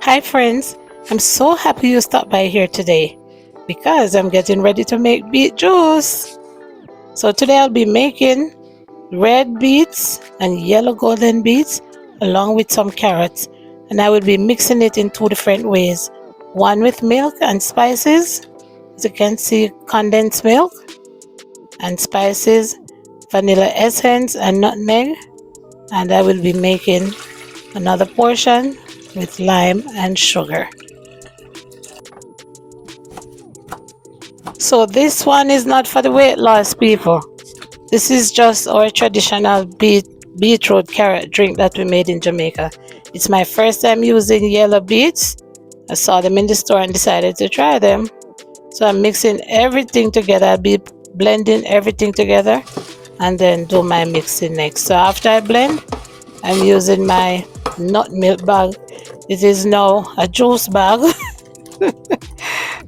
Hi friends, I'm so happy you stopped by here today because I'm getting ready to make beet juice. So today I'll be making red beets and yellow golden beets along with some carrots, and I will be mixing it in two different ways. One with milk and spices, as you can see, condensed milk and spices, vanilla essence and nutmeg, and I will be making another portion with lime and sugar. So this one is not for the weight loss people. This is just our traditional beetroot carrot drink that we made in Jamaica. It's my first time using yellow beets. I saw them in the store and decided to try them. So I'm mixing everything together. I'll be blending everything together and then do my mixing next. So after I blend, I'm using my nut milk bag. It is now a juice bag.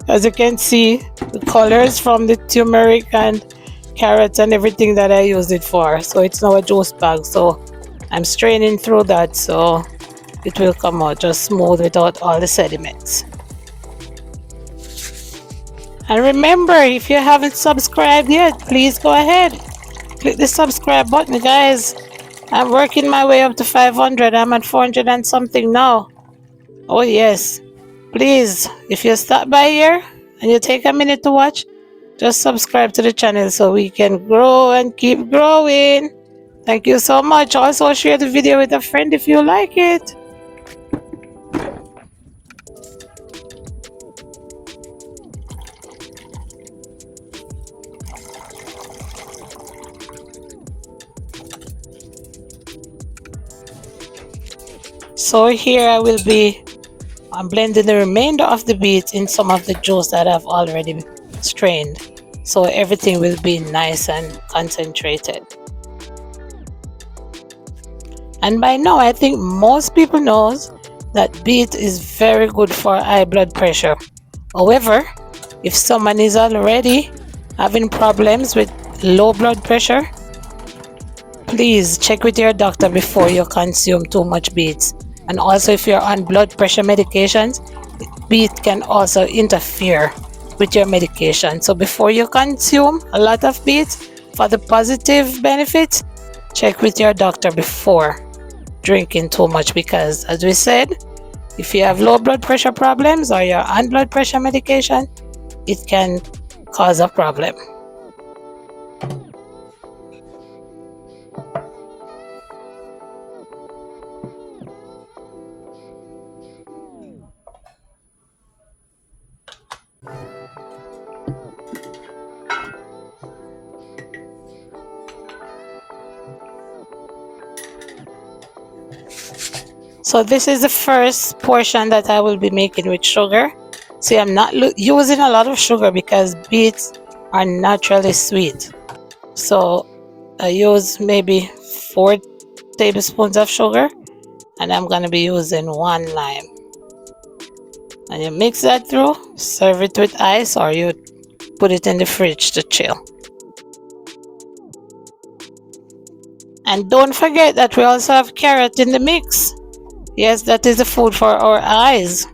As you can see, the colors from the turmeric and carrots and everything that I use it for. So it's now a juice bag. So I'm straining through that so it will come out just smooth without all the sediments. And remember, if you haven't subscribed yet, please go ahead. Click the subscribe button, guys. I'm working my way up to 500. I'm at 400 and something now. Oh yes. Please, if you stop by here and you take a minute to watch, just subscribe to the channel so we can grow and keep growing. Thank you so much. Also share the video with a friend if you like it. So here I'm blending the remainder of the beets in some of the juice that I've already strained. So everything will be nice and concentrated. And by now I think most people knows that beet is very good for high blood pressure. However, if someone is already having problems with low blood pressure, please check with your doctor before you consume too much beets. And also if you're on blood pressure medications, beet can also interfere with your medication. So before you consume a lot of beets for the positive benefits, check with your doctor before drinking too much, because as we said, if you have low blood pressure problems or you're on blood pressure medication, it can cause a problem. So this is the first portion that I will be making with sugar. See, I'm not using a lot of sugar because beets are naturally sweet. So I use maybe 4 tablespoons of sugar, and I'm going to be using 1 lime. And you mix that through, serve it with ice, or you put it in the fridge to chill. And don't forget that we also have carrot in the mix. Yes, that is the food for our eyes.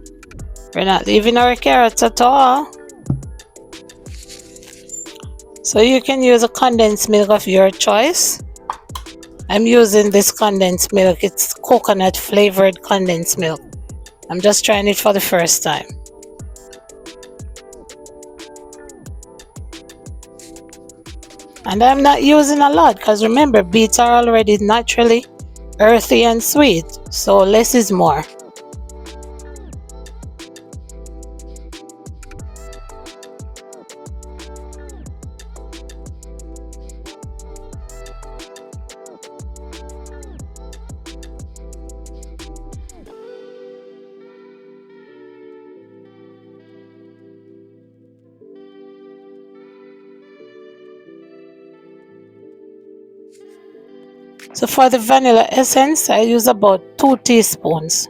We're not leaving our carrots at all. So you can use a condensed milk of your choice. I'm using this condensed milk. It's coconut flavored condensed milk. I'm just trying it for the first time. And I'm not using a lot because remember, beets are already naturally earthy and sweet, so less is more. So for the vanilla essence, I use about 2 teaspoons.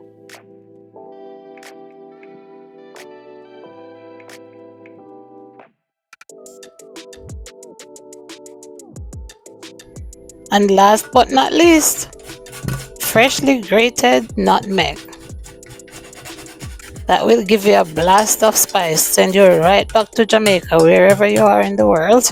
And last but not least, freshly grated nutmeg. That will give you a blast of spice, send you right back to Jamaica, wherever you are in the world.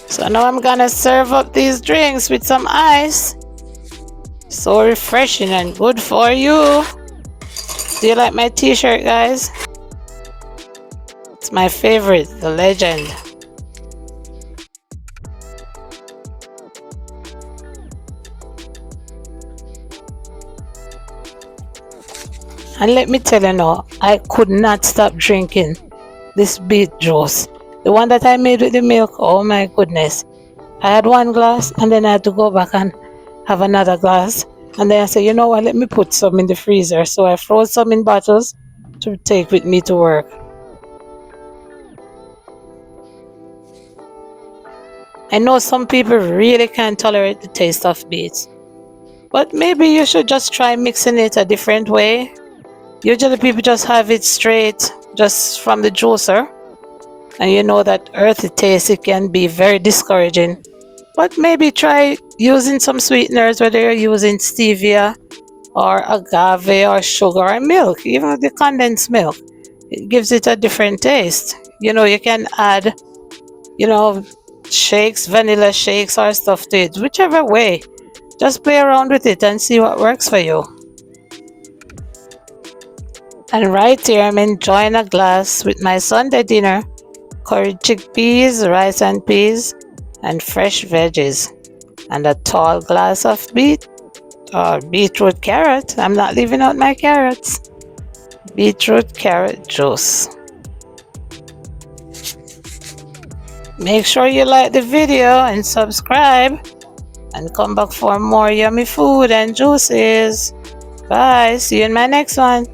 So now I'm gonna serve up these drinks with some ice. So refreshing and good for you. Do you like my t-shirt, guys? It's my favorite, the legend. And let me tell you now, I could not stop drinking this beet juice. The one that I made with the milk, oh my goodness. I had one glass and then I had to go back and have another glass. And then I said, you know what, let me put some in the freezer. So I froze some in bottles to take with me to work. I know some people really can't tolerate the taste of beets. But maybe you should just try mixing it a different way. Usually people just have it straight, just from the juicer. And you know that earthy taste, it can be very discouraging. But maybe try using some sweeteners, whether you're using stevia or agave or sugar or milk, even the condensed milk. It gives it a different taste. You know, you can add, shakes, vanilla shakes or stuff to it, whichever way. Just play around with it and see what works for you. And right here, I'm enjoying a glass with my Sunday dinner, curried chickpeas, rice and peas, and fresh veggies, and a tall glass of beetroot carrot. I'm not leaving out my carrots. Beetroot carrot juice. Make sure you like the video and subscribe, and come back for more yummy food and juices. Bye. See you in my next one.